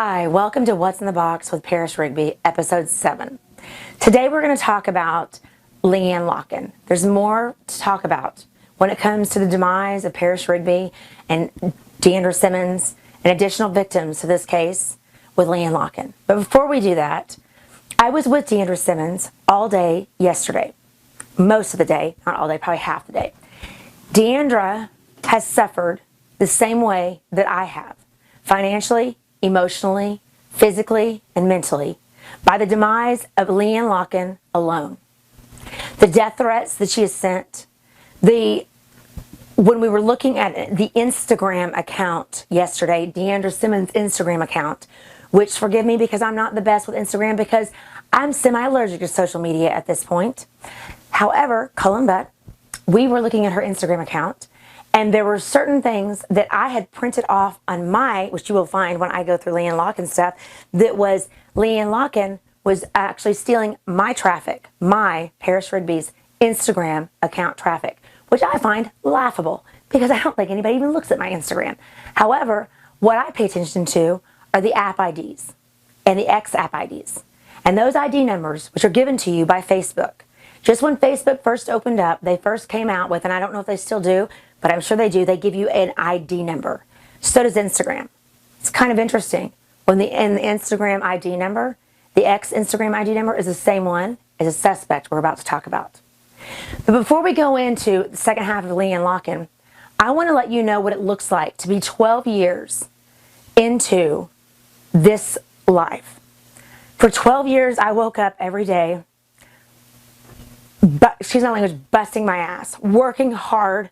Hi, welcome to What's in the Box with Parris Rigby, episode 7. Today we're going to talk about Leeann Locken. There's more to talk about when it comes to the demise of Parris Rigby and Deandra Simmons and additional victims to this case with Leeann Locken. But before we do that, I was with Deandra Simmons all day yesterday. Most of the day, not all day, probably half the day. Deandra has suffered the same way that I have, financially, emotionally, physically, and mentally, by the demise of Leeann Locken alone. The death threats that she has sent, when we were looking at the Instagram account yesterday, Deandra Simmons' Instagram account, which, forgive me because I'm not the best with Instagram because I'm semi-allergic to social media at this point. However, but we were looking at her Instagram account, and there were certain things that I had printed off on which you will find when I go through Leeann Locken stuff, that was Leeann Locken was actually stealing my traffic, my Parris Rigby's Instagram account traffic, which I find laughable because I don't think anybody even looks at my Instagram. However, what I pay attention to are the app IDs and the X app IDs. And those ID numbers, which are given to you by Facebook. Just when Facebook first opened up, they first came out with, and I don't know if they still do, but I'm sure they do, they give you an ID number. So does Instagram. It's kind of interesting. In the Instagram ID number, the X Instagram ID number is the same one as a suspect we're about to talk about. But before we go into the second half of Leeann Locken, I want to let you know what it looks like to be 12 years into this life. For 12 years, I woke up every day, but excuse my language, busting my ass, working hard,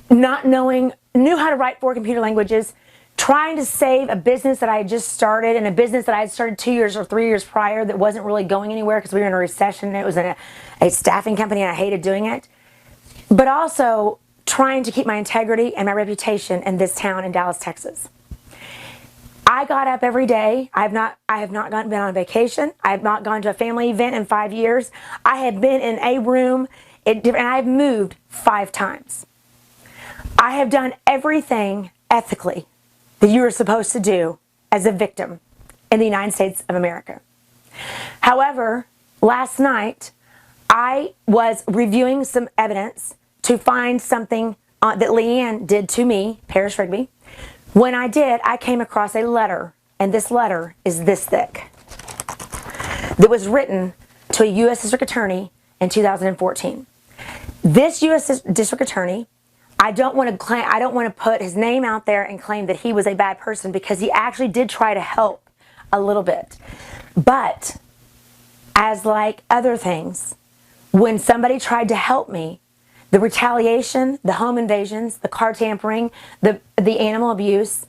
not knew how to write 4 computer languages, trying to save a business that I had just started, and a business that I had started 2 years or 3 years prior that wasn't really going anywhere because we were in a recession and it was a staffing company and I hated doing it. But also trying to keep my integrity and my reputation in this town in Dallas, Texas. I got up every day. I have not been on vacation. I have not gone to a family event in 5 years. I have been in a room, and I've moved 5 times. I have done everything ethically that you are supposed to do as a victim in the United States of America. However, last night, I was reviewing some evidence to find something that Leeann did to me, Parris Rigby. When I did, I came across a letter, and this letter is this thick, that was written to a U.S. District Attorney in 2014. This U.S. District Attorney, I don't want to put his name out there and claim that he was a bad person, because he actually did try to help a little bit. But as like other things, when somebody tried to help me, the retaliation, the home invasions, the car tampering, the animal abuse,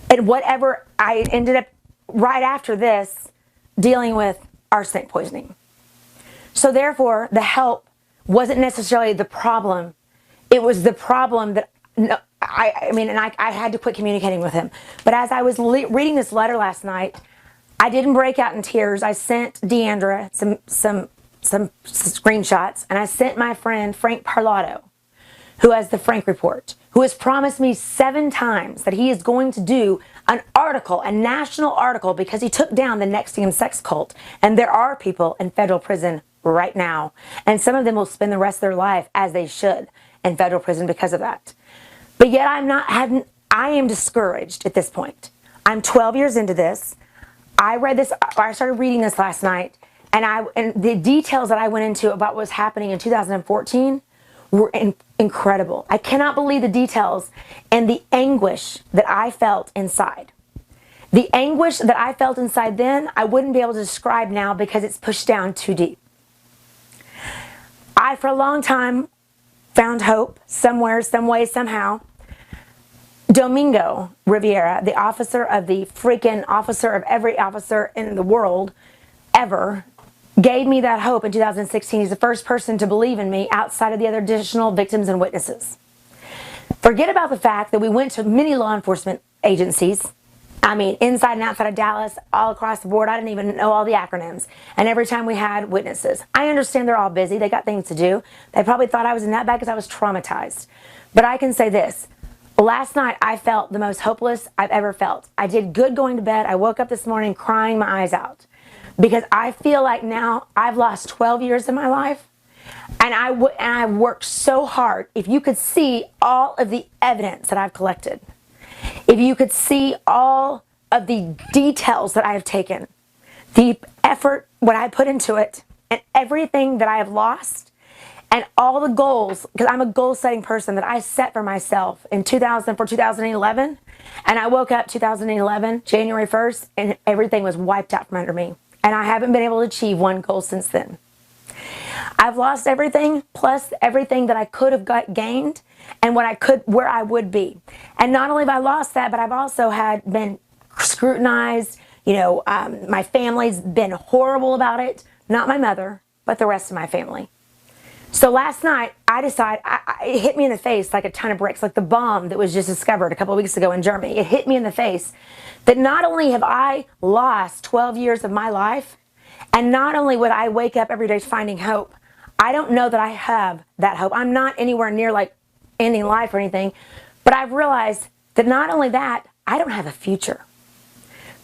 and whatever, I ended up right after this dealing with arsenic poisoning. So therefore, the help wasn't necessarily the problem. It was the problem that I had to quit communicating with him. But as I was reading this letter last night, I didn't break out in tears. I sent Deandra some screenshots, and I sent my friend Frank Parlato, who has the Frank Report, who has promised me 7 times that he is going to do an article, a national article, because he took down the NXIVM sex cult. And there are people in federal prison right now, and some of them will spend the rest of their life, as they should, in federal prison because of that. But yet I am discouraged at this point. I'm 12 years into this. I started reading this last night, and the details that I went into about what was happening in 2014 were incredible. I cannot believe the details and the anguish that I felt inside. The anguish that I felt inside then, I wouldn't be able to describe now because it's pushed down too deep. I, for a long time, found hope somewhere, some way, somehow. Domingo Rivera, the officer of every officer in the world ever, gave me that hope in 2016. He's the first person to believe in me outside of the other additional victims and witnesses. Forget about the fact that we went to many law enforcement agencies. I mean, inside and outside of Dallas, all across the board. I didn't even know all the acronyms. And every time we had witnesses. I understand they're all busy. They got things to do. They probably thought I was a nutbag because I was traumatized. But I can say this. Last night, I felt the most hopeless I've ever felt. I did good going to bed. I woke up this morning crying my eyes out because I feel like now I've lost 12 years of my life, and I've worked so hard. If you could see all of the evidence that I've collected, if you could see all of the details that I have taken, the effort, what I put into it, and everything that I have lost, and all the goals, because I'm a goal-setting person that I set for myself in 2011, and I woke up 2011, January 1st, and everything was wiped out from under me. And I haven't been able to achieve one goal since then. I've lost everything, plus everything that I could have gained, and where I would be. And not only have I lost that, but I've also been scrutinized. My family's been horrible about it. Not my mother, but the rest of my family. So last night, I decided, it hit me in the face like a ton of bricks, like the bomb that was just discovered a couple of weeks ago in Germany. It hit me in the face that not only have I lost 12 years of my life, and not only would I wake up every day finding hope, I don't know that I have that hope. I'm not anywhere near like ending life or anything, but I've realized that not only that, I don't have a future.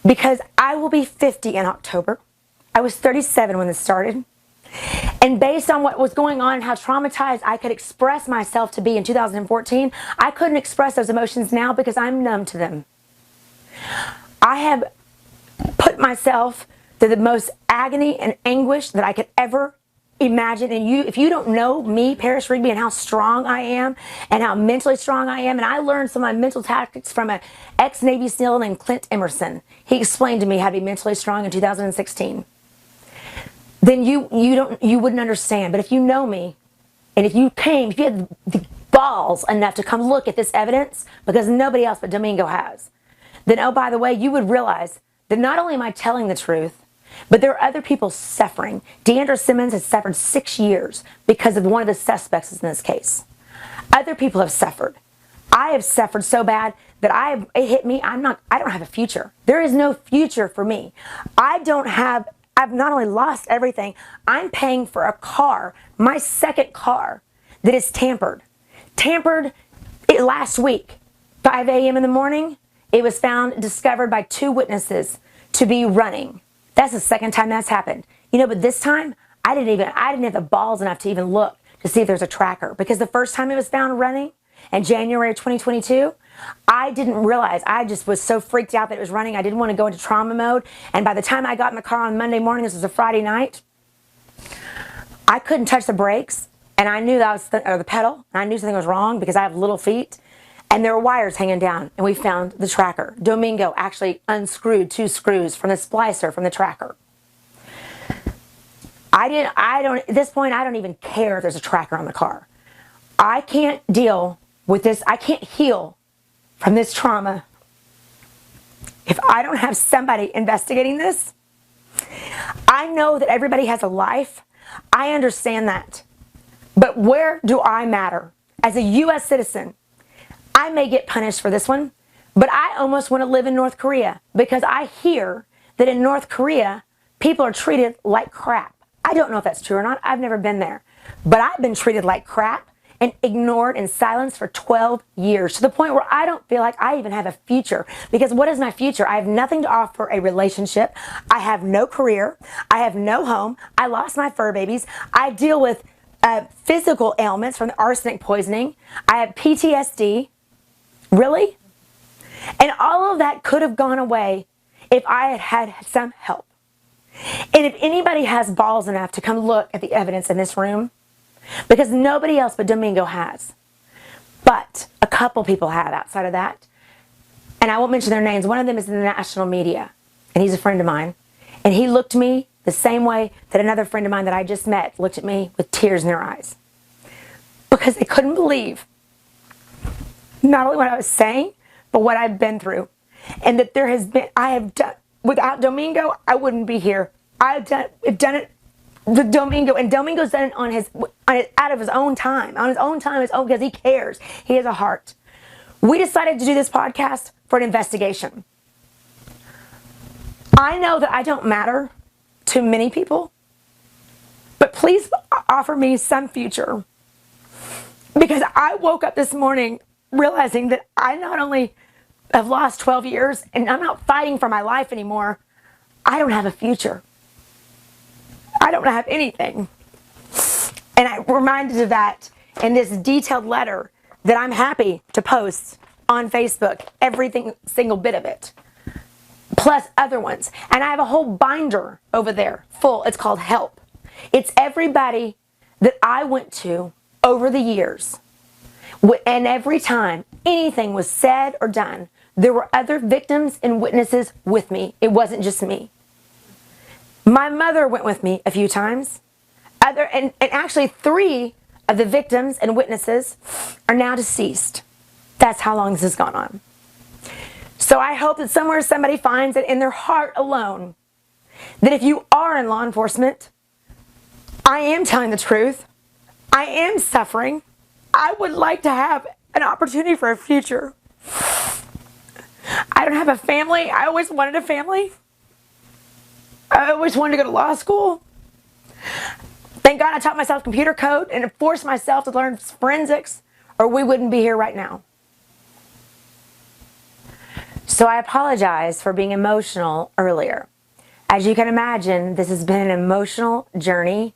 Because I will be 50 in October. I was 37 when this started. And based on what was going on and how traumatized I could express myself to be in 2014, I couldn't express those emotions now because I'm numb to them. I have put myself through the most agony and anguish that I could ever imagine. And if you don't know me, Parris Rigby, and how strong I am and how mentally strong I am, and I learned some of my mental tactics from an ex-Navy SEAL named Clint Emerson. He explained to me how to be mentally strong in 2016. Then you wouldn't understand. But if you know me, and if you had the balls enough to come look at this evidence, because nobody else but Domingo has, then, oh, by the way, you would realize that not only am I telling the truth, but there are other people suffering. Deandra Simmons has suffered 6 years because of one of the suspects in this case. Other people have suffered. I have suffered so bad that it hit me. I don't have a future. There is no future for me. I've not only lost everything, I'm paying for a car, my second car, that is tampered. Last week, 5 a.m. in the morning, it was discovered by 2 witnesses to be running. That's the second time that's happened. But this time, I didn't have the balls enough to even look to see if there's a tracker. Because the first time it was found running, in January of 2022, I didn't realize. I just was so freaked out that it was running. I didn't want to go into trauma mode. And by the time I got in the car on Monday morning, this was a Friday night, I couldn't touch the brakes. And I knew or the pedal. And I knew something was wrong because I have little feet. And there were wires hanging down. And we found the tracker. Domingo actually unscrewed 2 screws from the splicer from the tracker. At this point, I don't even care if there's a tracker on the car. I can't deal with this. I can't heal from this trauma if I don't have somebody investigating this. I know that everybody has a life. I understand that. But where do I matter? As a U.S. citizen, I may get punished for this one, but I almost want to live in North Korea because I hear that in North Korea, people are treated like crap. I don't know if that's true or not. I've never been there. But I've been treated like crap and ignored and silenced for 12 years to the point where I don't feel like I even have a future. Because what is my future? I have nothing to offer a relationship. I have no career. I have no home. I lost my fur babies. I deal with physical ailments from the arsenic poisoning. I have PTSD. Really? And all of that could have gone away if I had had some help. And if anybody has balls enough to come look at the evidence in this room, because nobody else but Domingo has. But a couple people have outside of that. And I won't mention their names. One of them is in the national media. And he's a friend of mine. And he looked at me the same way that another friend of mine that I just met looked at me with tears in their eyes. Because they couldn't believe not only what I was saying, but what I've been through. And that without Domingo, I wouldn't be here. I've done it with Domingo, and Domingo's done it out of his own time, because he cares. He has a heart. We decided to do this podcast for an investigation. I know that I don't matter to many people, but please offer me some future. Because I woke up this morning realizing that I not only have lost 12 years and I'm not fighting for my life anymore, I don't have a future. I don't have anything. And I'm reminded of that in this detailed letter that I'm happy to post on Facebook, everything, single bit of it, plus other ones. And I have a whole binder over there full. It's called Help. It's everybody that I went to over the years. And every time anything was said or done, there were other victims and witnesses with me. It wasn't just me. My mother went with me a few times. And actually 3 of the victims and witnesses are now deceased. That's how long this has gone on. So I hope that somewhere somebody finds it in their heart alone that if you are in law enforcement, I am telling the truth. I am suffering. I would like to have an opportunity for a future. I don't have a family. I always wanted a family. I always wanted to go to law school. Thank God I taught myself computer code and forced myself to learn forensics, or we wouldn't be here right now. So I apologize for being emotional earlier. As you can imagine, this has been an emotional journey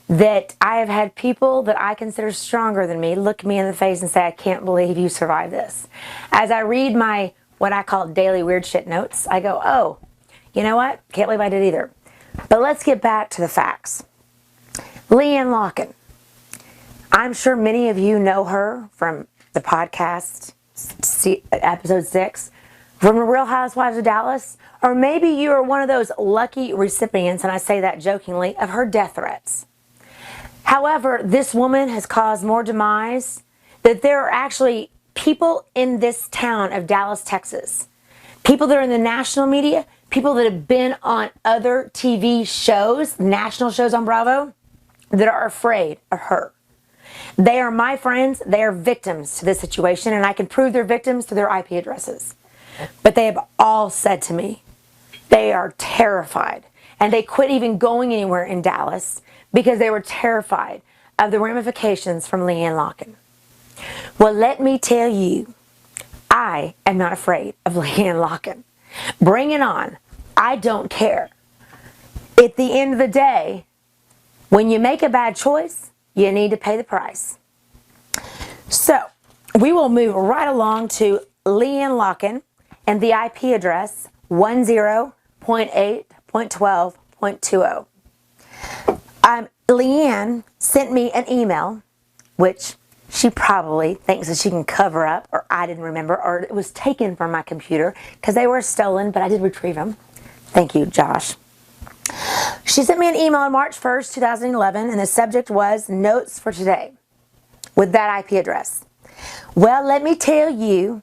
that I have had people that I consider stronger than me look me in the face and say, I can't believe you survived this. As I read my, what I call daily weird shit notes, I go, oh, you know what? Can't believe I did either. But let's get back to the facts. Leeann Locken. I'm sure many of you know her from the podcast, episode 6, from the Real Housewives of Dallas, or maybe you are one of those lucky recipients, and I say that jokingly, of her death threats. However, this woman has caused more demise that there are actually people in this town of Dallas, Texas, people that are in the national media, people that have been on other TV shows, national shows on Bravo, that are afraid of her. They are my friends. They are victims to this situation, and I can prove they're victims to their IP addresses. But they have all said to me, they are terrified. And they quit even going anywhere in Dallas because they were terrified of the ramifications from Leeann Locken. Well, let me tell you, I am not afraid of Leeann Locken. Bring it on. I don't care. At the end of the day, when you make a bad choice, you need to pay the price. So, we will move right along to Leeann Locken and the IP address 10.8.12.20. Leeann sent me an email, which she probably thinks that she can cover up, or I didn't remember, or it was taken from my computer because they were stolen, but I did retrieve them. Thank you, Josh. She sent me an email on March 1st, 2011, and the subject was Notes for Today with that IP address. Well, let me tell you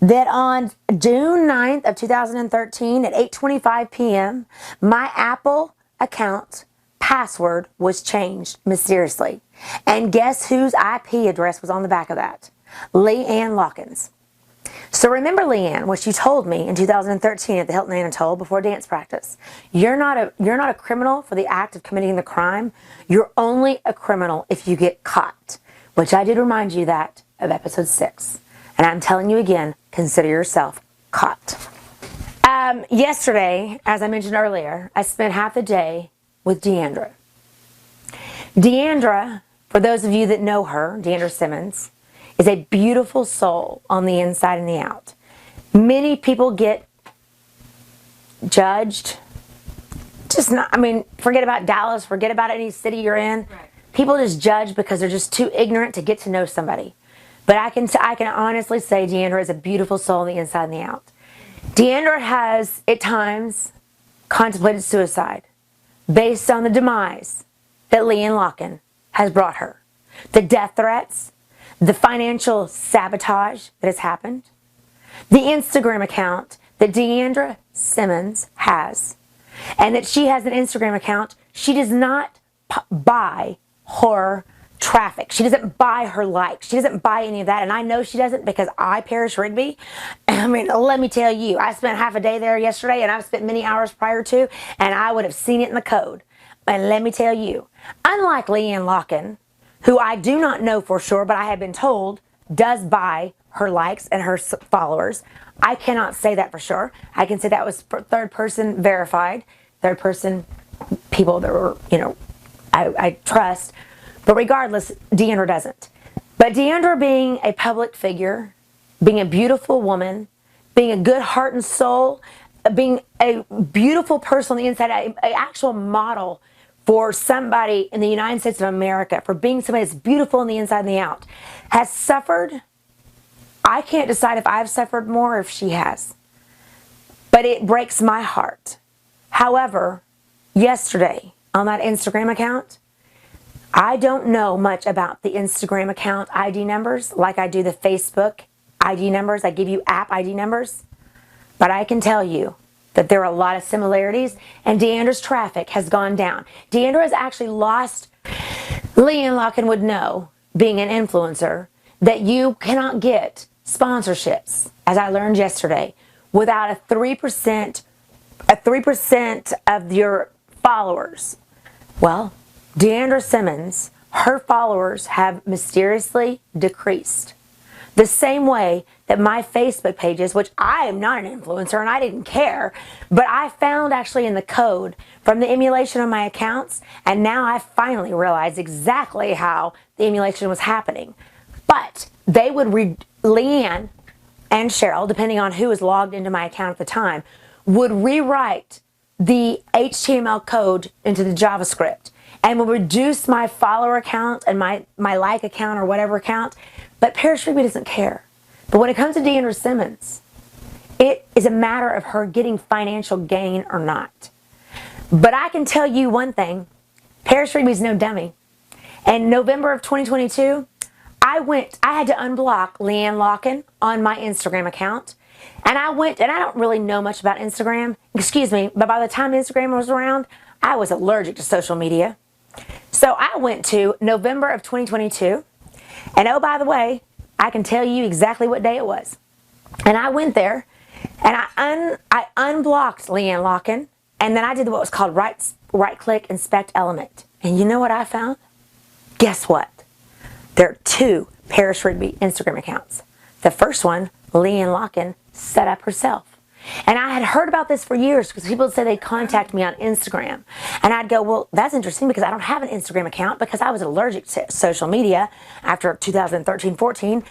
that on June 9th of 2013 at 8:25 p.m., my Apple account password was changed mysteriously. And guess whose IP address was on the back of that? Leeann Locken's. So remember Leeann, what she told me in 2013 at the Hilton Anatole before dance practice. You're not a criminal for the act of committing the crime. You're only a criminal if you get caught. Which I did remind you that of episode 6. And I'm telling you again, consider yourself caught. Yesterday, as I mentioned earlier, I spent half the day with Deandra. Deandra, for those of you that know her, Deandra Simmons, is a beautiful soul on the inside and the out. Many people get judged. Forget about Dallas, forget about any city you're in. Right. People just judge because they're just too ignorant to get to know somebody. But I can honestly say Deandra is a beautiful soul on the inside and the out. Deandra has, at times, contemplated suicide based on the demise that Leeann Locken has brought her. The death threats, the financial sabotage that has happened, the Instagram account that Deandra Simmons has, and that she has an Instagram account. She does not buy her traffic. She doesn't buy her likes. She doesn't buy any of that. And I know she doesn't because Parris Rigby, let me tell you, I spent half a day there yesterday and I've spent many hours prior to, and I would have seen it in the code. And let me tell you, unlike Leeann Locken, who I do not know for sure, but I have been told does buy her likes and her followers. I cannot say that for sure. I can say that was third person verified, third person people that were, I trust. But regardless, Deandra doesn't. But Deandra, being a public figure, being a beautiful woman, being a good heart and soul, being a beautiful person on the inside, an actual model for somebody in the United States of America, for being somebody that's beautiful on the inside and the out, has suffered. I can't decide if I've suffered more or if she has. But it breaks my heart. However, yesterday on that Instagram account, I don't know much about the Instagram account ID numbers like I do the Facebook ID numbers. I give you app ID numbers. But I can tell you that there are a lot of similarities, and Deandra's traffic has gone down. Deandra has actually lost. Leeann Locken would know, being an influencer, that you cannot get sponsorships, as I learned yesterday, without a 3% of your followers. Well, Deandra Simmons, her followers have mysteriously decreased. The same way that my Facebook pages, which I am not an influencer and I didn't care, but I found actually in the code from the emulation of my accounts, and now I finally realized exactly how the emulation was happening. But they would Leeann and Cheryl, depending on who was logged into my account at the time, would rewrite the HTML code into the JavaScript and would reduce my follower count and my like account or whatever account. But Parris Rigby doesn't care. But when it comes to Deandra Simmons, it is a matter of her getting financial gain or not. But I can tell you one thing, Parris Rigby's no dummy. In November of 2022, I had to unblock Leeann Locken on my Instagram account. And I don't really know much about Instagram, but by the time Instagram was around, I was allergic to social media. So I went to November of 2022, and oh, by the way, I can tell you exactly what day it was. And I went there, and I unblocked Leeann Locken, and then I did what was called right-click inspect element. And you know what I found? Guess what? There are two Parris Rigby Instagram accounts. The first one, Leeann Locken, set up herself. And I had heard about this for years because people would say they'd contact me on Instagram. And I'd go, well, that's interesting because I don't have an Instagram account because I was allergic to social media after 2013-14.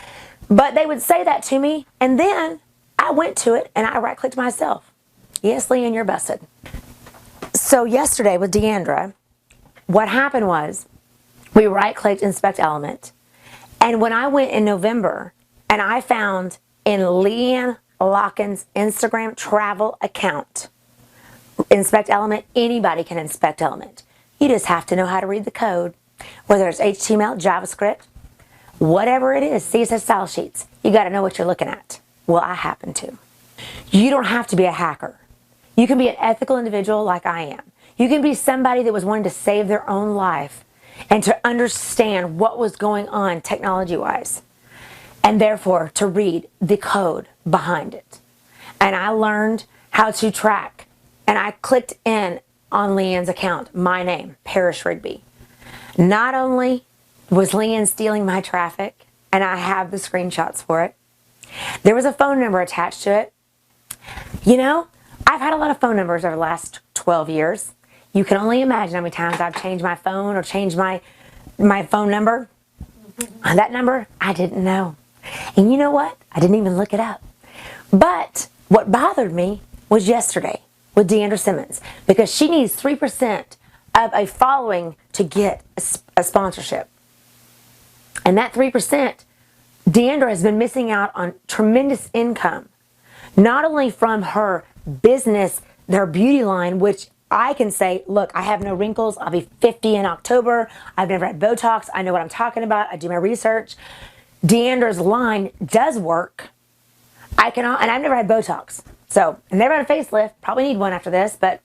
But they would say that to me, and then I went to it and I right-clicked myself. Yes, Leeann, you're busted. So yesterday with Deandra, what happened was we right-clicked inspect element. And when I went in November and I found in Leeann Locken's Instagram travel account, inspect element, anybody can inspect element. You just have to know how to read the code, whether it's HTML, JavaScript, whatever it is, CSS style sheets. You got to know what you're looking at. Well, I happen to. You don't have to be a hacker. You can be an ethical individual like I am. You can be somebody that was wanting to save their own life and to understand what was going on technology-wise, and therefore to read the code behind it. And I learned how to track, and I clicked in on Leeann's account, my name, Parris Rigby. Not only was Leeann stealing my traffic, and I have the screenshots for it, there was a phone number attached to it. You know, I've had a lot of phone numbers over the last 12 years. You can only imagine how many times I've changed my phone or changed my phone number. That number, I didn't know. And you know what? I didn't even look it up. But what bothered me was yesterday with Deandra Simmons, because she needs 3% of a following to get a sponsorship. And that 3%, Deandra has been missing out on tremendous income, not only from her business, her beauty line, which I can say, look, I have no wrinkles. I'll be 50 in October. I've never had Botox. I know what I'm talking about. I do my research. Deandra's line does work. And I've never had Botox. So I've never had a facelift. Probably need one after this. But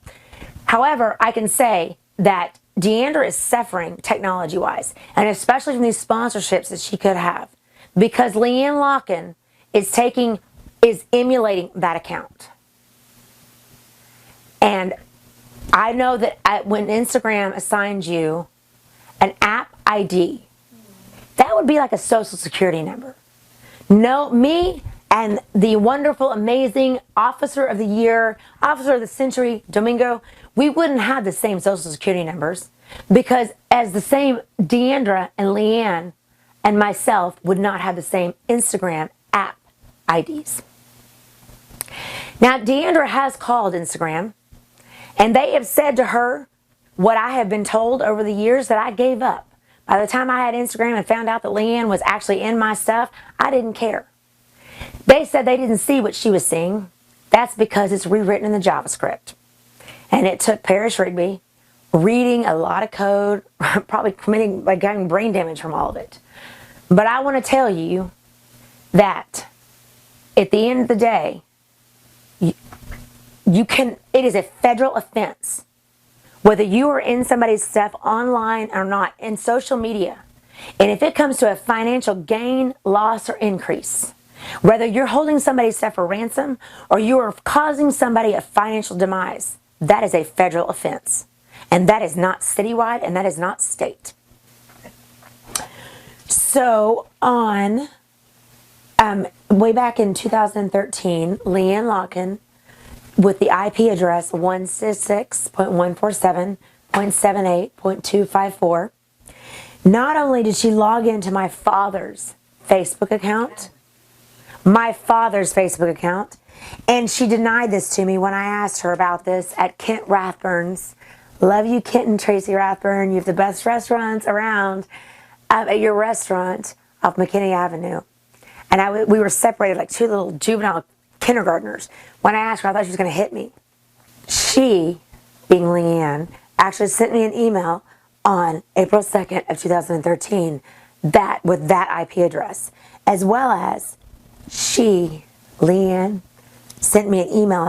however, I can say that Deandra is suffering technology-wise, and especially from these sponsorships that she could have, because Leeann Locken is emulating that account. And I know that when Instagram assigns you an app ID, that would be like a social security number. No, me and the wonderful, amazing Officer of the Year, Officer of the Century, Domingo, we wouldn't have the same social security numbers because as the same Deandra and Leeann and myself would not have the same Instagram app IDs. Now, Deandra has called Instagram, and they have said to her what I have been told over the years that I gave up. By the time I had Instagram and found out that Leeann was actually in my stuff, I didn't care. They said they didn't see what she was seeing. That's because it's rewritten in the JavaScript. And it took Parris Rigby reading a lot of code, probably getting brain damage from all of it. But I want to tell you that at the end of the day, it is a federal offense, whether you are in somebody's stuff online or not, in social media. And if it comes to a financial gain, loss, or increase, whether you're holding somebody's stuff for ransom or you are causing somebody a financial demise, that is a federal offense. And that is not citywide and that is not state. So on way back in 2013, Leeann Locken, with the IP address 166.147.78.254, not only did she log into my father's Facebook account, and she denied this to me when I asked her about this at Kent Rathburn's. Love you, Kent and Tracy Rathburn. You have the best restaurants around at your restaurant off McKinney Avenue. And we were separated like two little juvenile kindergartners. When I asked her, I thought she was going to hit me. She, being Leeann, actually sent me an email on April 2nd of 2013 with that IP address, as well as she, Leeann, sent me an email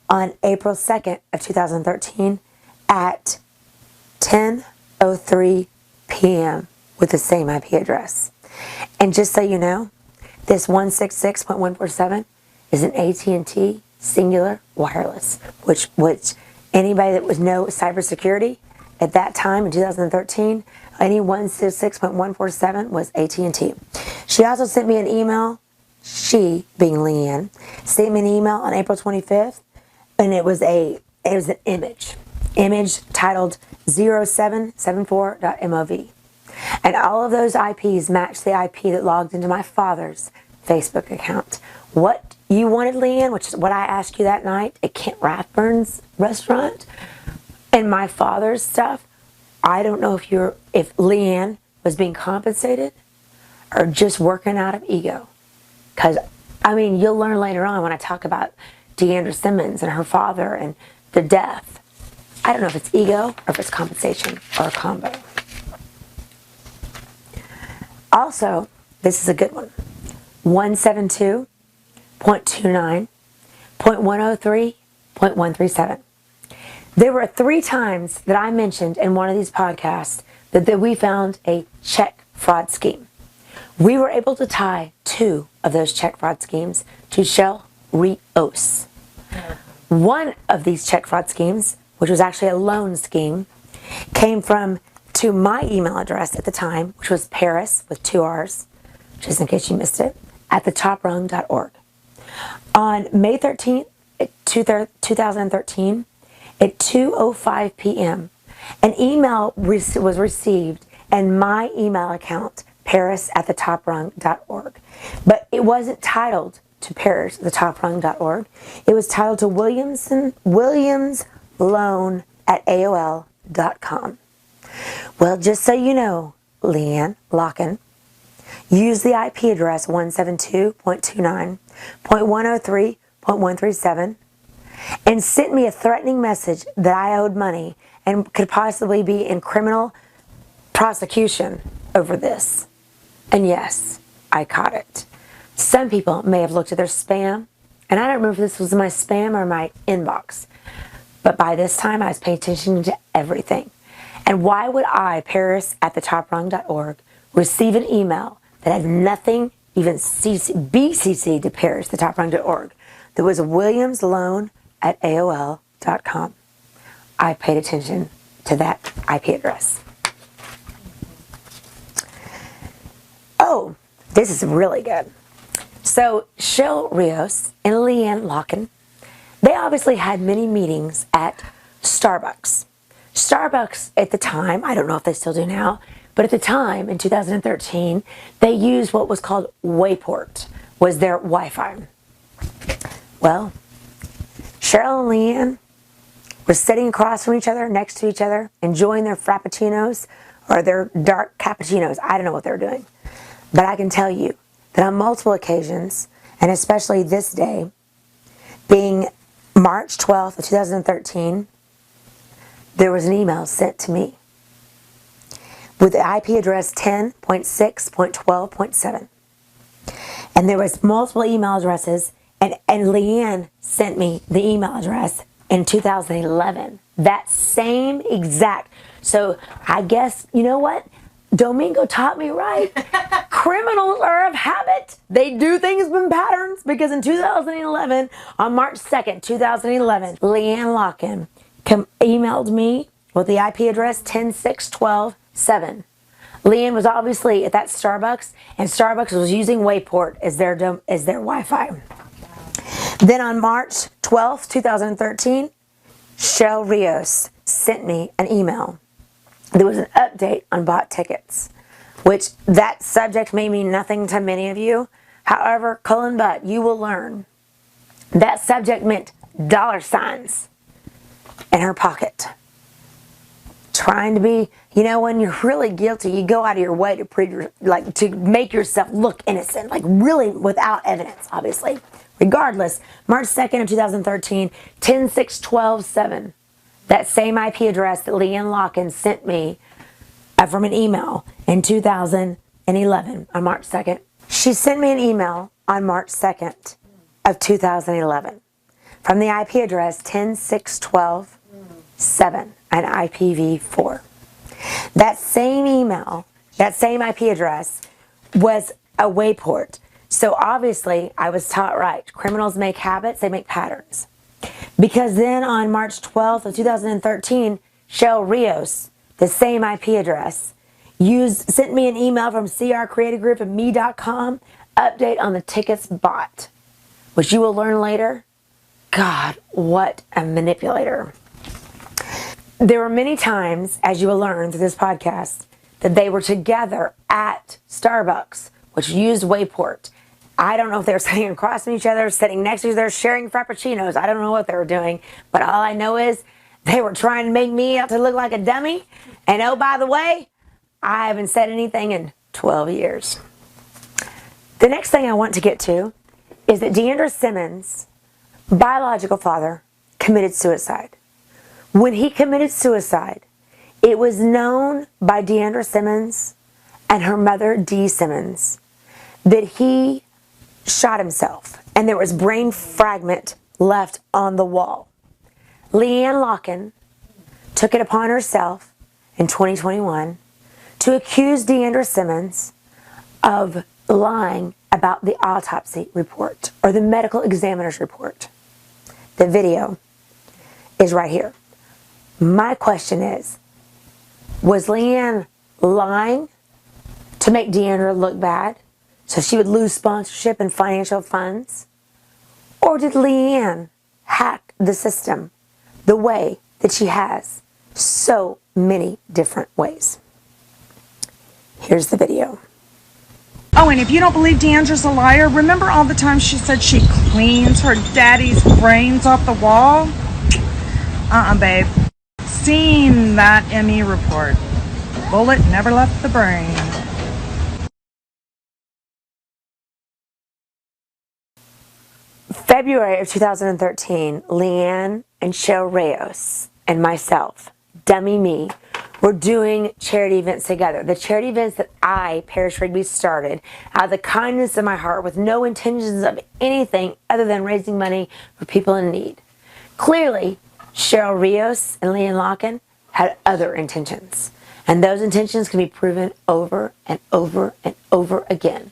on April 2nd of 2013 at 10:03 p.m. with the same IP address. And just so you know, this 166.147 is an AT&T singular wireless, which anybody that was no cybersecurity at that time in 2013, any 166.147 was AT&T. She also sent me an email, she being Leeann, sent me an email on April 25th, and it was an image titled 0774.mov. And all of those IPs matched the IP that logged into my father's Facebook account. What you wanted, Leeann, which is what I asked you that night at Kent Rathburn's restaurant, and my father's stuff, I don't know if Leeann was being compensated or just working out of ego. Because, I mean, you'll learn later on when I talk about Deandra Simmons and her father and the death. I don't know if it's ego or if it's compensation or a combo. Also, this is a good one. 172.29.103.137. There were 3 times that I mentioned in one of these podcasts that we found a check fraud scheme. We were able to tie 2 of those check fraud schemes to Cheryl Rios. One of these check fraud schemes, which was actually a loan scheme, came to my email address at the time, which was Parris with 2 R's, just in case you missed it, at thetoprung.org. On May 13th, 2013, at 2:05 p.m., an email was received in my email account, Parris@thetoprung.org. But it wasn't titled to Parris@thetoprung.org. It was titled to WilliamsLoan@AOL.com. Well, just so you know, Leeann Locken, use the IP address 172.29.103.137 and sent me a threatening message that I owed money and could possibly be in criminal prosecution over this. And yes, I caught it. Some people may have looked at their spam, and I don't remember if this was my spam or my inbox. But by this time, I was paying attention to everything. And why would I, Parris@thetoprung.org, receive an email that had nothing even BCC to Parris@thetoprung.org? There was a WilliamsLoan@AOL.com. I paid attention to that IP address. Oh, This is really good. So Cheryl Rios and Leeann Locken, they obviously had many meetings at Starbucks. Starbucks at the time, I don't know if they still do now, but at the time in 2013, they used what was called Wayport, was their Wi-Fi. Well, Cheryl and Leeann were sitting across from each other, next to each other, enjoying their frappuccinos or their dark cappuccinos. I don't know what they were doing. But I can tell you that on multiple occasions, and especially this day, being March 12th of 2013, there was an email sent to me with the IP address 10.6.12.7. And there was multiple email addresses, and Leeann sent me the email address in 2011. That same exact. So I guess, you know what? Domingo taught me right. Criminals are of habit. They do things in patterns, because in 2011, on March 2nd, 2011, Leeann Locken emailed me with the IP address 10.6.12.7. Leeann was obviously at that Starbucks, and Starbucks was using Wayport as their Wi-Fi. Then on March 12th, 2013, Cheryl Rios sent me an email. There was an update on bought tickets, which that subject may mean nothing to many of you. However, but you will learn that subject meant $signs in her pocket. Trying to be, you know, when you're really guilty, you go out of your way to make yourself look innocent, like really without evidence, obviously. Regardless, March 2nd of 2013, 10.6.12.7, that same IP address that Leeann Locken sent me from an email in 2011 on March 2nd. She sent me an email on March 2nd of 2011 from the IP address 10.6.12.7 and IPv4. That same email, that same IP address was a Wayport. So obviously, I was taught right. Criminals make habits, they make patterns. Because then on March 12th of 2013, Cheryl Rios, the same IP address, sent me an email from CR Creative Group and me.com, update on the tickets bought, which you will learn later. God, what a manipulator. There were many times, as you will learn through this podcast, that they were together at Starbucks, which used Wayport. I don't know if they were sitting across from each other, sitting next to each other, sharing frappuccinos. I don't know what they were doing, but all I know is they were trying to make me out to look like a dummy. And oh, by the way, I haven't said anything in 12 years. The next thing I want to get to is that Deandra Simmons' biological father committed suicide. When he committed suicide, it was known by Deandra Simmons and her mother, Dee Simmons, that he shot himself, and there was brain fragment left on the wall. Leeann Locken took it upon herself in 2021 to accuse Deandra Simmons of lying about the autopsy report or the medical examiner's report. The video is right here. My question is, was Leeann lying to make Deandra look bad so she would lose sponsorship and financial funds? Or did Leeann hack the system the way that she has so many different ways? Here's the video. Oh, and if you don't believe Deandra's a liar, remember all the times she said she cleans her daddy's brains off the wall? Babe. Seen that ME report. Bullet never left the brain. February of 2013, Leeann and Cheryl Rios and myself, dummy me, were doing charity events together. The charity events that I, Parris Rigby, started out of the kindness of my heart with no intentions of anything other than raising money for people in need. Clearly, Cheryl Rios and Leeann Locken had other intentions. And those intentions can be proven over and over and over again.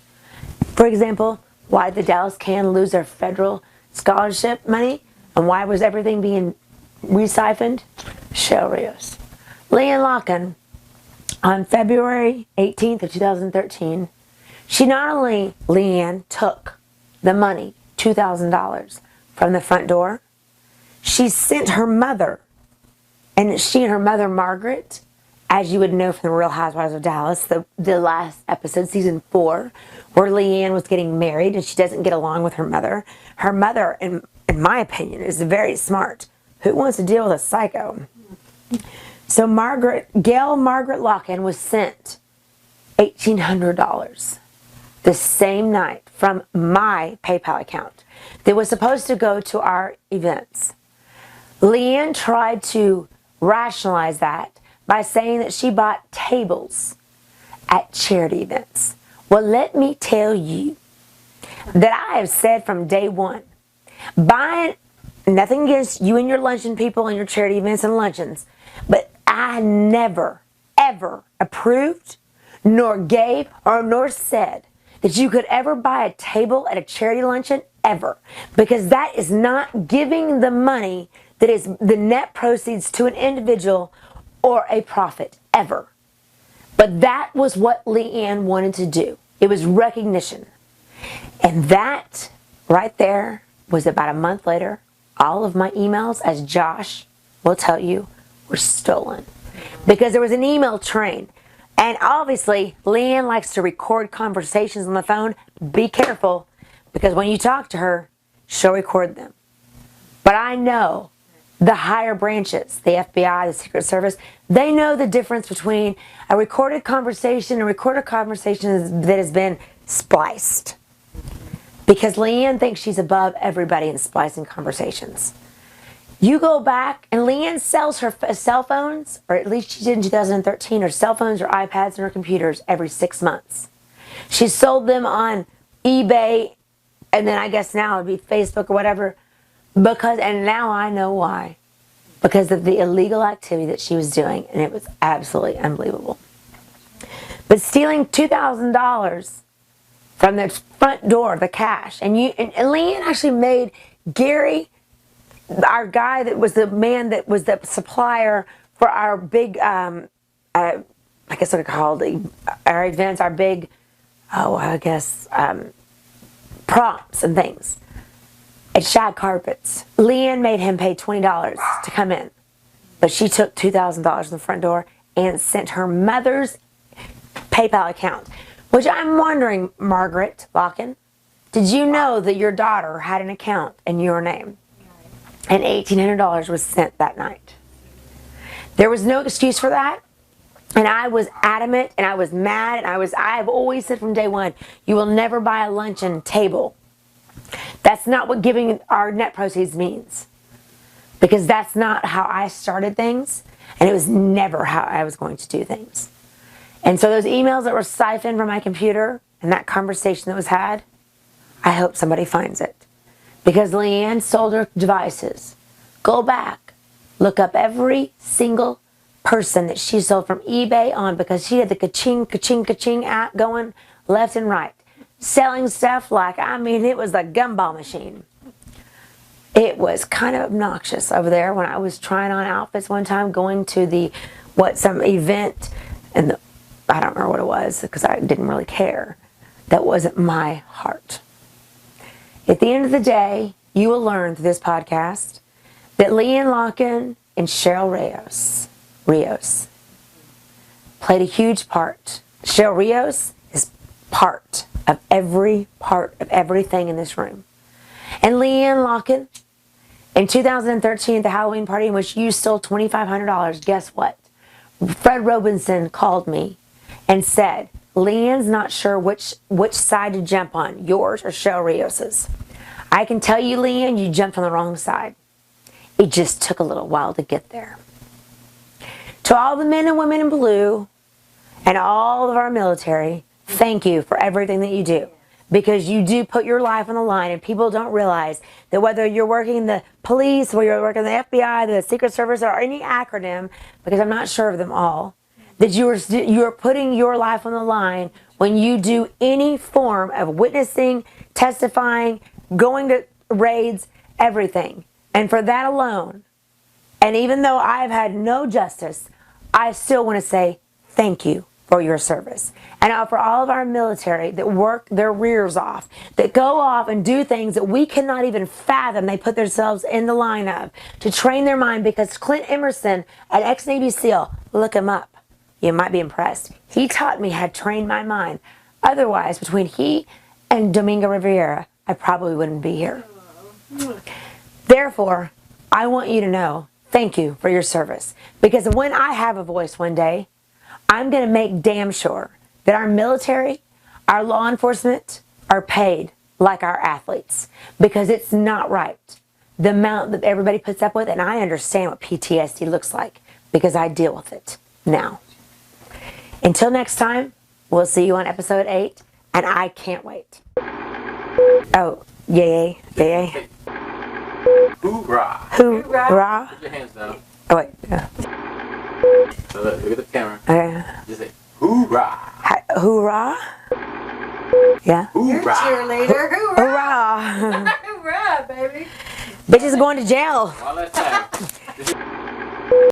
For example, why did the Dallas Can lose their federal scholarship money? And why was everything being re-siphoned? Cheryl Rios. Leeann Locken, on February 18th of 2013, She not only, Leeann, took the money, $2,000, from the front door, she sent her mother, and she and her mother, Margaret, as you would know from the Real Housewives of Dallas, the last episode, season 4, where Leeann was getting married and she doesn't get along with her mother. Her mother, in my opinion, is very smart. Who wants to deal with a psycho? So Gail Margaret Locken was sent $1,800 the same night from my PayPal account that was supposed to go to our events. Leeann tried to rationalize that by saying that she bought tables at charity events. Well, let me tell you that I have said from day one, buying, nothing against you and your luncheon people and your charity events and luncheons, but I never, ever approved, nor gave, or nor said that you could ever buy a table at a charity luncheon, ever. Because that is not giving the money that is the net proceeds to an individual or a profit, ever. But that was what Leeann wanted to do. It was recognition. And that right there was about a month later. All of my emails, as Josh will tell you, were stolen. Because there was an email train. And obviously, Leeann likes to record conversations on the phone. Be careful, because when you talk to her, she'll record them. But I know the higher branches, the FBI, the Secret Service, they know the difference between a recorded conversation and a recorded conversation that has been spliced. Because Leeann thinks she's above everybody in splicing conversations. You go back, and Leeann sells her cell phones, or at least she did in 2013, her cell phones or iPads and her computers every 6 months. She sold them on eBay, and then I guess now it would be Facebook or whatever, and now I know why. Because of the illegal activity that she was doing, and it was absolutely unbelievable. But stealing $2,000 from the front door, the cash, and Leeann actually made Gary, our guy that was the man that was the supplier for our big, I guess what I called our events, our big, props and things at Shag Carpets. Leeann made him pay $20 to come in, but she took $2,000 from the front door and sent her mother's PayPal account. Which I'm wondering, Margaret Locken, did you know that your daughter had an account in your name? And $1,800 was sent that night. There was no excuse for that. And I was adamant, and I was mad, and I have always said from day one, you will never buy a luncheon table. That's not what giving our net proceeds means. Because that's not how I started things, and it was never how I was going to do things. And so those emails that were siphoned from my computer and that conversation that was had, I hope somebody finds it. Because Leeann sold her devices. Go back. Look up every single person that she sold from eBay on, because she had the ka-ching, ka-ching, ka-ching app going left and right. Selling stuff like, it was the gumball machine. It was kind of obnoxious over there when I was trying on outfits one time, going to some event, and I don't remember what it was because I didn't really care. That wasn't my heart. At the end of the day, you will learn through this podcast that Leeann Locken and Cheryl Rios played a huge part. Cheryl Rios is part of everything in this room. And Leeann Locken, in 2013 at the Halloween party in which you stole $2,500, guess what? Fred Robinson called me and said, Leeann's not sure which side to jump on, yours or Cheryl Rios's. I can tell you, Leeann, you jumped on the wrong side. It just took a little while to get there. To all the men and women in blue and all of our military, thank you for everything that you do. Because you do put your life on the line, and people don't realize that whether you're working in the police, whether you're working in the FBI, the Secret Service, or any acronym, because I'm not sure of them all, that you're putting your life on the line when you do any form of witnessing, testifying, going to raids, everything. And for that alone, and even though I've had no justice, I still want to say thank you for your service. And for all of our military that work their rears off, that go off and do things that we cannot even fathom they put themselves in the line of, to train their mind, because Clint Emerson, an ex-Navy SEAL, look him up. You might be impressed. He taught me how to train my mind. Otherwise, between he and Domingo Rivera, I probably wouldn't be here. Therefore, I want you to know, thank you for your service. Because when I have a voice one day, I'm going to make damn sure that our military, our law enforcement are paid like our athletes. Because it's not right. The amount that everybody puts up with, and I understand what PTSD looks like because I deal with it now. Until next time, we'll see you on episode 8, and I can't wait. Oh, yay. Hoorah! Hoorah! Put your hands down. Oh, wait. Yeah. So look at the camera. Okay. Just say, hoorah! Hoorah? Yeah? Hoorah! Cheerleader. Hoorah. Hoorah! Hoorah, baby. Bitches going to jail. One last time.